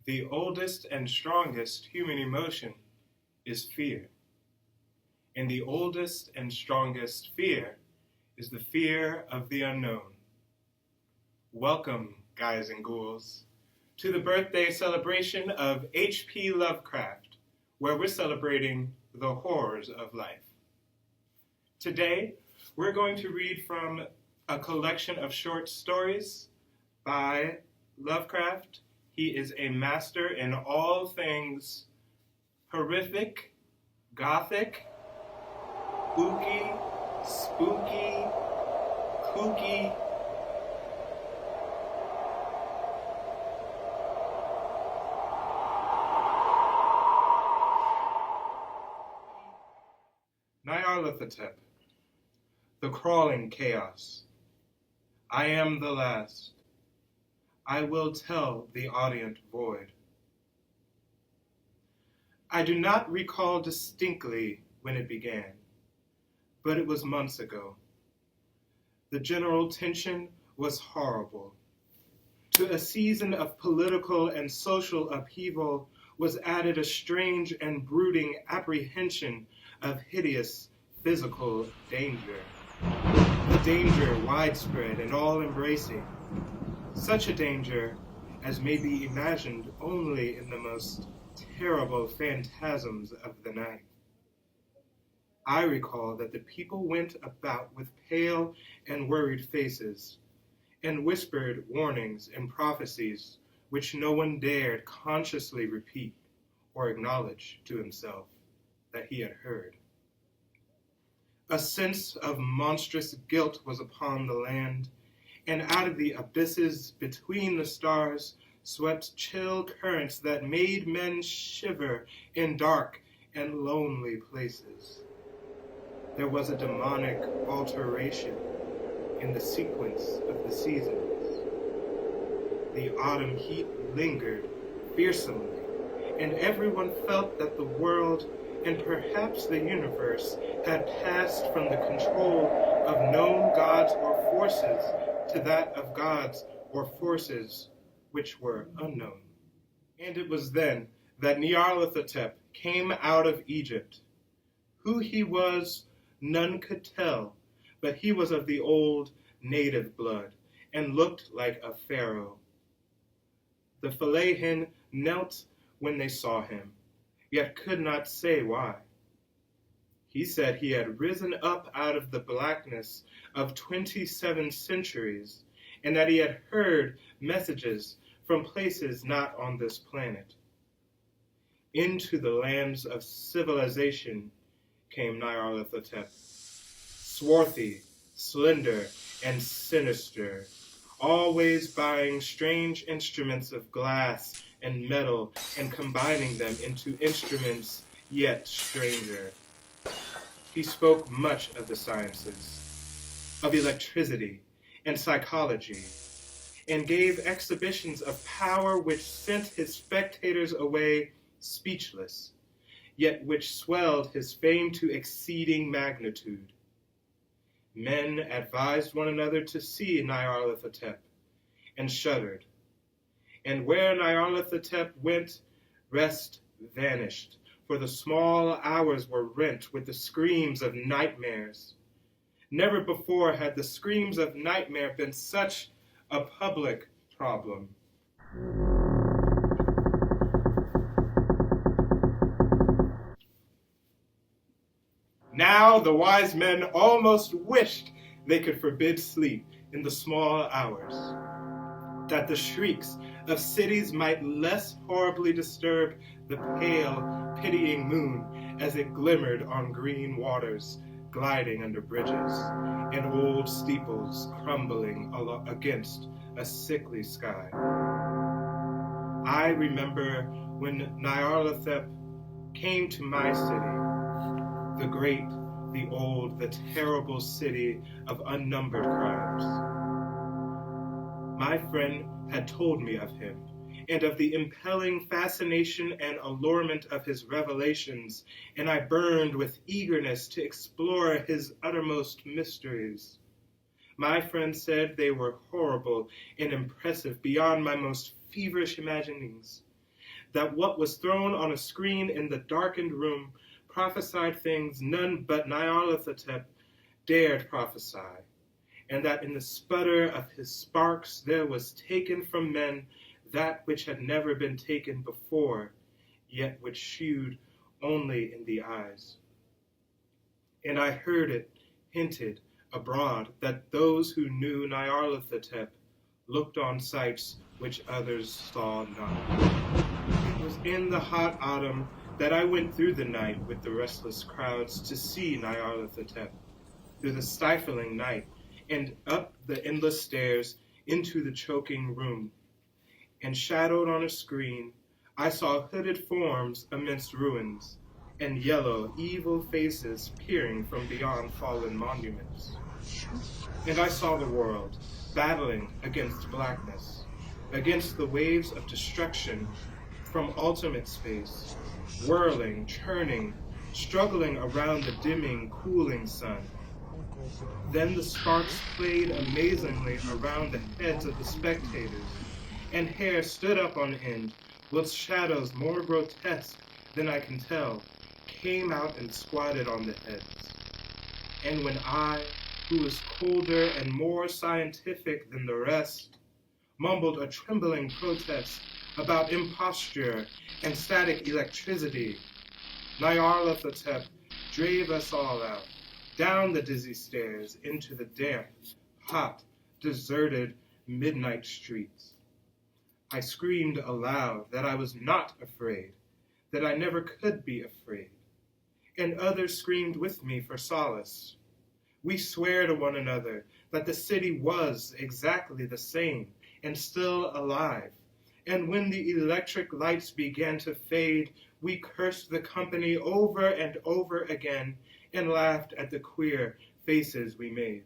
The oldest and strongest human emotion is fear. And the oldest and strongest fear is the fear of the unknown. Welcome, guys and ghouls, to the birthday celebration of HP Lovecraft, where we're celebrating the horrors of life. Today, we're going to read from a collection of short stories by Lovecraft. He is a master in all things horrific, gothic, spooky, kooky, Nyarlathotep, the crawling chaos. I am the last. I will tell the audient void. I do not recall distinctly when it began, but it was months ago. The general tension was horrible. To a season of political and social upheaval was added a strange and brooding apprehension of hideous physical danger. A danger widespread and all-embracing. Such a danger as may be imagined only in the most terrible phantasms of the night. I recall that the people went about with pale and worried faces, and whispered warnings and prophecies which no one dared consciously repeat or acknowledge to himself that he had heard. A sense of monstrous guilt was upon the land, and out of the abysses between the stars swept chill currents that made men shiver in dark and lonely places. There was a demonic alteration in the sequence of the seasons. The autumn heat lingered fearsomely, and everyone felt that the world and perhaps the universe had passed from the control of known gods or forces to that of gods or forces which were unknown. And it was then that Nyarlathotep came out of Egypt. Who he was, none could tell, but he was of the old native blood and looked like a pharaoh. The Fellahin knelt when they saw him, yet could not say why. He said he had risen up out of the blackness of 27 centuries, and that he had heard messages from places not on this planet. Into the lands of civilization came Nyarlathotep, swarthy, slender, and sinister, always buying strange instruments of glass and metal and combining them into instruments yet stranger. He spoke much of the sciences, of electricity and psychology, and gave exhibitions of power which sent his spectators away speechless, yet which swelled his fame to exceeding magnitude. Men advised one another to see Nyarlathotep, and shuddered. And where Nyarlathotep went, rest vanished, for the small hours were rent with the screams of nightmares. Never before had the screams of nightmare been such a public problem. Now the wise men almost wished they could forbid sleep in the small hours, that the shrieks of cities might less horribly disturb the pale, pitying moon as it glimmered on green waters gliding under bridges, and old steeples crumbling against a sickly sky. I remember when Nyarlathotep came to my city, the great, the old, the terrible city of unnumbered crimes. My friend had told me of him, and of the impelling fascination and allurement of his revelations, and I burned with eagerness to explore his uttermost mysteries. My friend said they were horrible and impressive beyond my most feverish imaginings, that what was thrown on a screen in the darkened room prophesied things none but Nyarlathotep dared prophesy, and that in the sputter of his sparks there was taken from men that which had never been taken before, yet which shewed only in the eyes. And I heard it hinted abroad that those who knew Nyarlathotep looked on sights which others saw not. It was in the hot autumn that I went through the night with the restless crowds to see Nyarlathotep, through the stifling night, and up the endless stairs into the choking room. And shadowed on a screen, I saw hooded forms amidst ruins, and yellow, evil faces peering from beyond fallen monuments. And I saw the world battling against blackness, against the waves of destruction from ultimate space, whirling, churning, struggling around the dimming, cooling sun. Then the sparks played amazingly around the heads of the spectators, and hair stood up on end, whilst shadows more grotesque than I can tell came out and squatted on the heads. And when I, who was colder and more scientific than the rest, mumbled a trembling protest about imposture and static electricity, Nyarlathotep drave us all out, down the dizzy stairs into the damp, hot, deserted midnight streets. I screamed aloud that I was not afraid, that I never could be afraid, and others screamed with me for solace. We swore to one another that the city was exactly the same and still alive, and when the electric lights began to fade, we cursed the company over and over again and laughed at the queer faces we made.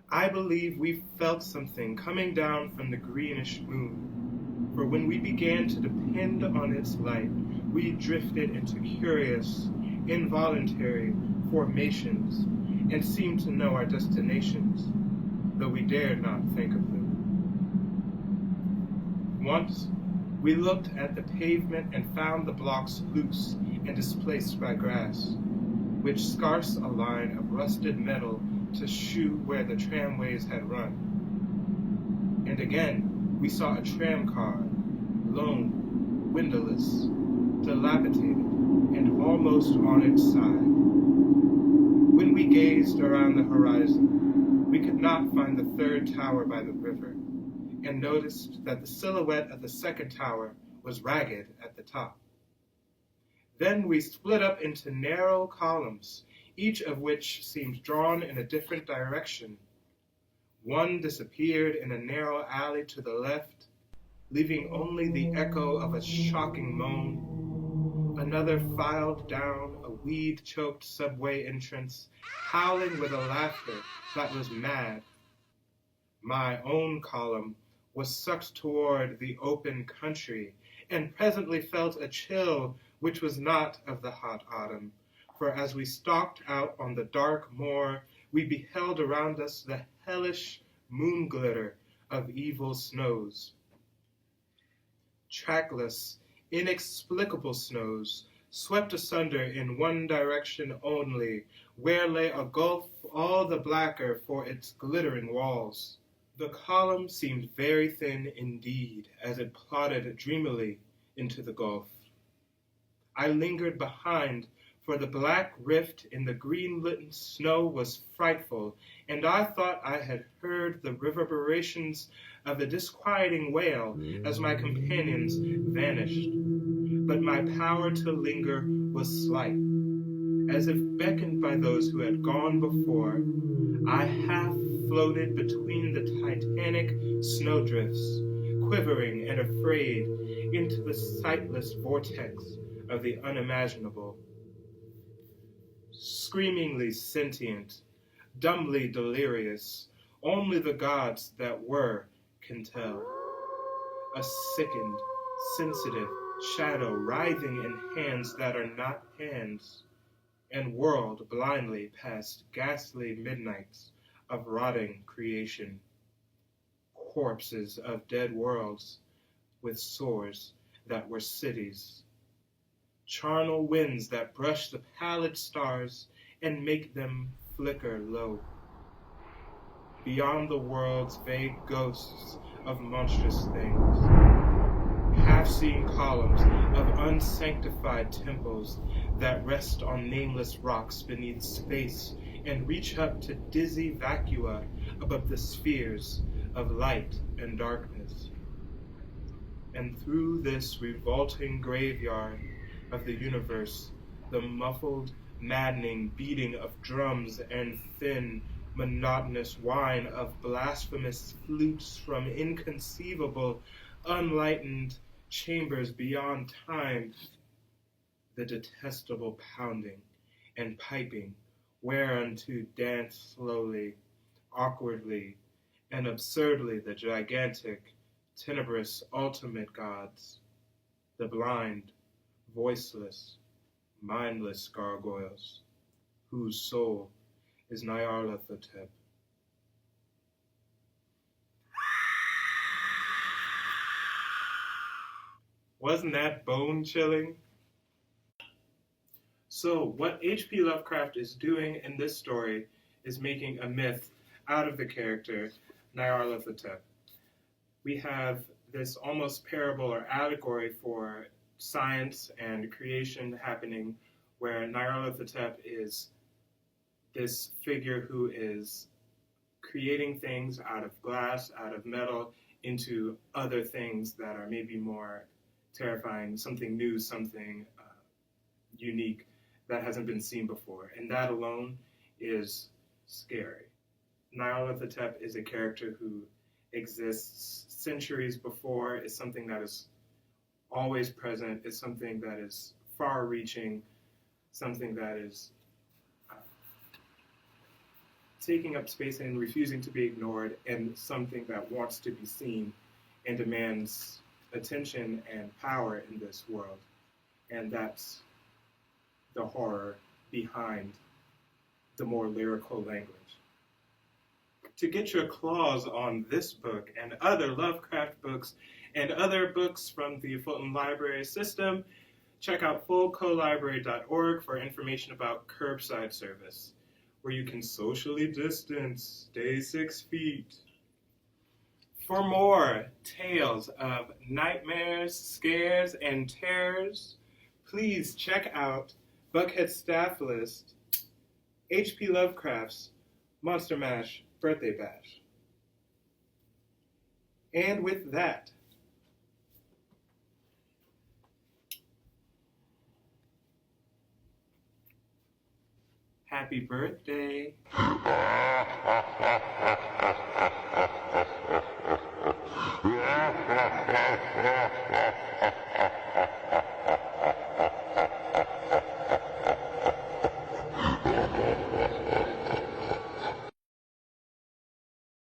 I believe we felt something coming down from the greenish moon, for when we began to depend on its light, we drifted into curious, involuntary formations and seemed to know our destinations, though we dared not think of them. Once, we looked at the pavement and found the blocks loose and displaced by grass, which scarce a line of rusted metal to shew where the tramways had run. And again, we saw a tram car, lone, windowless, dilapidated, and almost on its side. When we gazed around the horizon, we could not find the third tower by the river, and noticed that the silhouette of the second tower was ragged at the top. Then we split up into narrow columns, each of which seemed drawn in a different direction. One disappeared in a narrow alley to the left, leaving only the echo of a shocking moan. Another filed down a weed-choked subway entrance, howling with a laughter that was mad. My own column was sucked toward the open country, and presently felt a chill which was not of the hot autumn, for as we stalked out on the dark moor, we beheld around us the hellish moon glitter of evil snows. Trackless, inexplicable snows, swept asunder in one direction only, where lay a gulf all the blacker for its glittering walls. The column seemed very thin indeed as it plodded dreamily into the gulf. I lingered behind, for the black rift in the green-lit snow was frightful, and I thought I had heard the reverberations of a disquieting wail as my companions vanished. But my power to linger was slight. As if beckoned by those who had gone before, I half floated between the titanic snowdrifts, quivering and afraid, into the sightless vortex of the unimaginable. Screamingly sentient, dumbly delirious, only the gods that were can tell. A sickened, sensitive shadow writhing in hands that are not hands, and whirled blindly past ghastly midnights of rotting creation, corpses of dead worlds, with sores that were cities, charnel winds that brush the pallid stars and make them flicker low. Beyond the world's vague ghosts of monstrous things, half-seen columns of unsanctified temples that rest on nameless rocks beneath space and reach up to dizzy vacua above the spheres of light and darkness. And through this revolting graveyard of the universe, the muffled, maddening beating of drums and thin, monotonous whine of blasphemous flutes from inconceivable, unlightened chambers beyond time, the detestable pounding and piping whereunto dance slowly, awkwardly, and absurdly the gigantic, tenebrous ultimate gods, the blind, voiceless, mindless gargoyles, whose soul is Nyarlathotep. Wasn't that bone-chilling? So, what HP Lovecraft is doing in this story is making a myth out of the character Nyarlathotep. We have this almost parable or allegory for science and creation happening, where Nyarlathotep is this figure who is creating things out of glass, out of metal, into other things that are maybe more terrifying, something new, something unique that hasn't been seen before. And that alone is scary. Nyarlathotep is a character who exists centuries before, is something that is always present, is something that is far-reaching, something that is taking up space and refusing to be ignored, and something that wants to be seen and demands attention and power in this world. And that's the horror behind the more lyrical language. To get your claws on this book and other Lovecraft books and other books from the Fulton Library System, check out fullcolibrary.org for information about curbside service, where you can socially distance, stay 6 feet. For more tales of nightmares, scares, and terrors, please check out Buckhead's staff list, HP Lovecraft's Monster Mash Birthday Bash. And with that, happy birthday.